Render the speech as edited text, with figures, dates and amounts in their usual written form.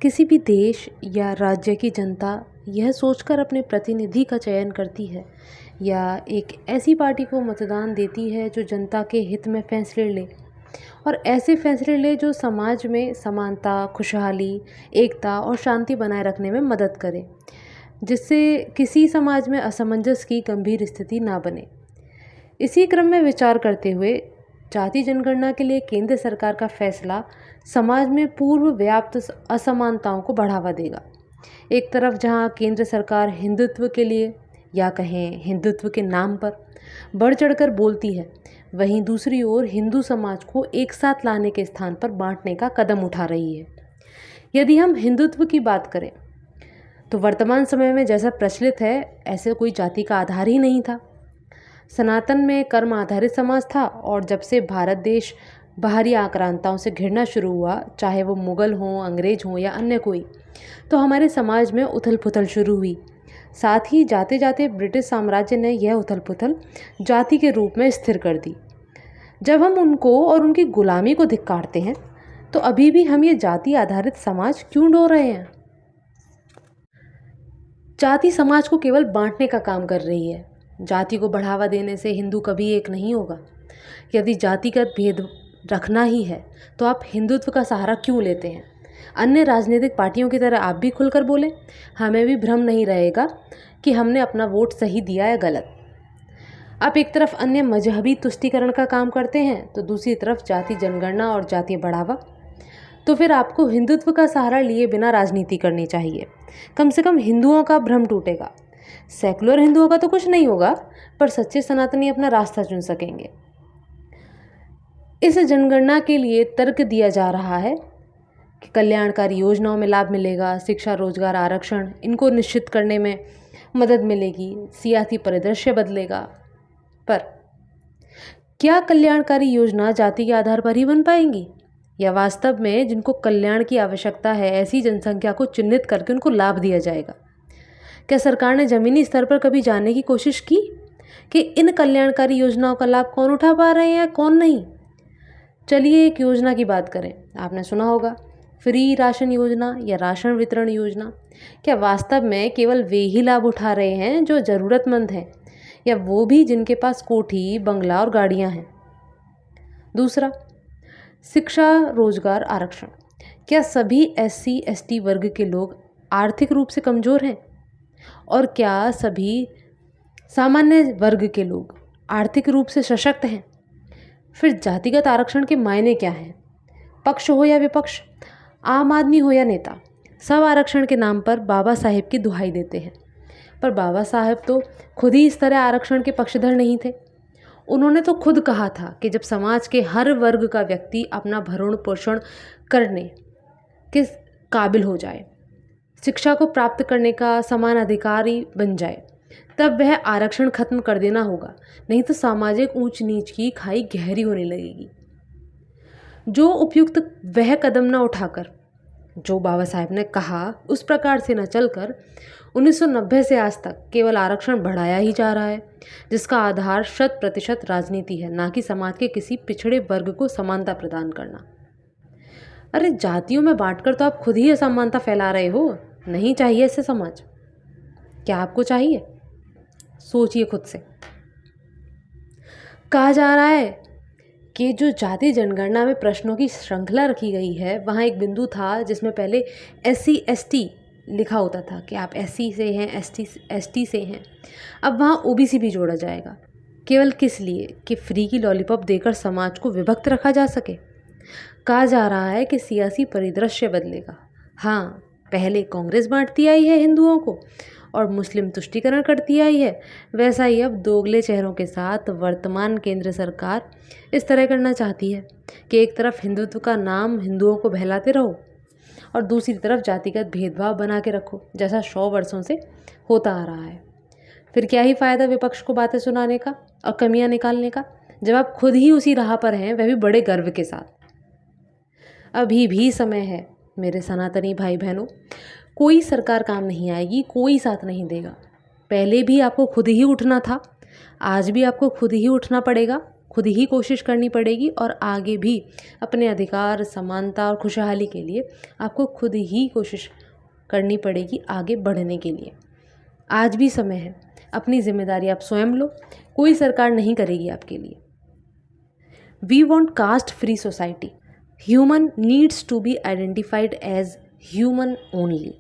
किसी भी देश या राज्य की जनता यह सोचकर अपने प्रतिनिधि का चयन करती है या एक ऐसी पार्टी को मतदान देती है जो जनता के हित में फैसले ले और ऐसे फैसले ले जो समाज में समानता, खुशहाली, एकता और शांति बनाए रखने में मदद करे, जिससे किसी समाज में असमंजस की गंभीर स्थिति ना बने। इसी क्रम में विचार करते हुए जाति जनगणना के लिए केंद्र सरकार का फैसला समाज में पूर्व व्याप्त असमानताओं को बढ़ावा देगा। एक तरफ जहां केंद्र सरकार हिंदुत्व के लिए या कहें हिंदुत्व के नाम पर बढ़ चढ़कर बोलती है, वहीं दूसरी ओर हिंदू समाज को एक साथ लाने के स्थान पर बांटने का कदम उठा रही है। यदि हम हिंदुत्व की बात करें तो वर्तमान समय में जैसा प्रचलित है, ऐसे कोई जाति का आधार ही नहीं था। सनातन में कर्म आधारित समाज था और जब से भारत देश बाहरी आक्रांताओं से घिरना शुरू हुआ, चाहे वो मुगल हों, अंग्रेज हों या अन्य कोई, तो हमारे समाज में उथल पुथल शुरू हुई। साथ ही जाते जाते ब्रिटिश साम्राज्य ने यह उथल पुथल जाति के रूप में स्थिर कर दी। जब हम उनको और उनकी गुलामी को धिक्कारते हैं तो अभी भी हम ये जाति आधारित समाज क्यों ढो रहे हैं? जाति समाज को केवल बांटने का काम कर रही है। जाति को बढ़ावा देने से हिंदू कभी एक नहीं होगा। यदि जातिगत भेद रखना ही है तो आप हिंदुत्व का सहारा क्यों लेते हैं? अन्य राजनीतिक पार्टियों की तरह आप भी खुलकर बोलें, हमें भी भ्रम नहीं रहेगा कि हमने अपना वोट सही दिया या गलत। आप एक तरफ अन्य मजहबी तुष्टीकरण का काम करते हैं तो दूसरी तरफ जाति जनगणना और जातीय बढ़ावा। तो फिर आपको हिंदुत्व का सहारा लिए बिना राजनीति करनी चाहिए। कम से कम हिंदुओं का भ्रम टूटेगा। सेकुलर हिंदुओं का तो कुछ नहीं होगा, पर सच्चे सनातनी अपना रास्ता चुन सकेंगे। इस जनगणना के लिए तर्क दिया जा रहा है कि कल्याणकारी योजनाओं में लाभ मिलेगा, शिक्षा, रोजगार, आरक्षण, इनको निश्चित करने में मदद मिलेगी, सियासी परिदृश्य बदलेगा। पर क्या कल्याणकारी योजना जाति के आधार पर ही बन पाएंगी या वास्तव में जिनको कल्याण की आवश्यकता है ऐसी जनसंख्या को चिन्हित करके उनको लाभ दिया जाएगा? क्या सरकार ने ज़मीनी स्तर पर कभी जानने की कोशिश की कि इन कल्याणकारी योजनाओं का लाभ कौन उठा पा रहे हैं या कौन नहीं? चलिए एक योजना की बात करें। आपने सुना होगा फ्री राशन योजना या राशन वितरण योजना। क्या वास्तव में केवल वे ही लाभ उठा रहे हैं जो ज़रूरतमंद हैं या वो भी जिनके पास कोठी, बंगला और गाड़ियाँ हैं? दूसरा, शिक्षा, रोजगार, आरक्षण। क्या सभी SC ST वर्ग के लोग आर्थिक रूप से कमज़ोर हैं? और क्या सभी सामान्य वर्ग के लोग आर्थिक रूप से सशक्त हैं? फिर जातिगत आरक्षण के मायने क्या हैं? पक्ष हो या विपक्ष, आम आदमी हो या नेता, सब आरक्षण के नाम पर बाबा साहेब की दुहाई देते हैं। पर बाबा साहेब तो खुद ही इस तरह आरक्षण के पक्षधर नहीं थे। उन्होंने तो खुद कहा था कि जब समाज के हर वर्ग का व्यक्ति अपना भरण पोषण करने के काबिल हो जाए, शिक्षा को प्राप्त करने का समान अधिकारी बन जाए, तब वह आरक्षण खत्म कर देना होगा, नहीं तो सामाजिक ऊंच नीच की खाई गहरी होने लगेगी। जो उपयुक्त वह कदम न उठाकर, जो बाबा साहेब ने कहा उस प्रकार से न चलकर 1990 से आज तक केवल आरक्षण बढ़ाया ही जा रहा है, जिसका आधार 100% राजनीति है, ना कि समाज के किसी पिछड़े वर्ग को समानता प्रदान करना। अरे जातियों में बांटकर तो आप खुद ही असमानता फैला रहे हो। नहीं चाहिए ऐसे समाज। क्या आपको चाहिए? सोचिए खुद से। कहा जा रहा है कि जो जाति जनगणना में प्रश्नों की श्रृंखला रखी गई है, वहाँ एक बिंदु था जिसमें पहले SC ST लिखा होता था कि आप SC से हैं, ST से हैं। अब वहाँ OBC भी जोड़ा जाएगा। केवल किस लिए? कि फ्री की लॉलीपॉप देकर समाज को विभक्त रखा जा सके। कहा जा रहा है कि सियासी परिदृश्य बदलेगा। हाँ, पहले कांग्रेस बांटती आई है हिंदुओं को और मुस्लिम तुष्टीकरण करती आई है, वैसा ही अब दोगले चेहरों के साथ वर्तमान केंद्र सरकार इस तरह करना चाहती है कि एक तरफ हिंदुत्व का नाम हिंदुओं को बहलाते रहो और दूसरी तरफ जातिगत भेदभाव बना के रखो, जैसा 100 वर्षों से होता आ रहा है। फिर क्या ही फ़ायदा विपक्ष को बातें सुनाने का और कमियां निकालने का, जब आप खुद ही उसी राह पर हैं, वह भी बड़े गर्व के साथ। अभी भी समय है मेरे सनातनी भाई बहनों। कोई सरकार काम नहीं आएगी, कोई साथ नहीं देगा। पहले भी आपको खुद ही उठना था, आज भी आपको खुद ही उठना पड़ेगा खुद ही कोशिश करनी पड़ेगी और आगे भी अपने अधिकार, समानता और खुशहाली के लिए आपको खुद ही कोशिश करनी पड़ेगी आगे बढ़ने के लिए। आज भी समय है, अपनी जिम्मेदारी आप स्वयं लो, कोई सरकार नहीं करेगी आपके लिए। We want caste free society. Human needs to be identified as human only.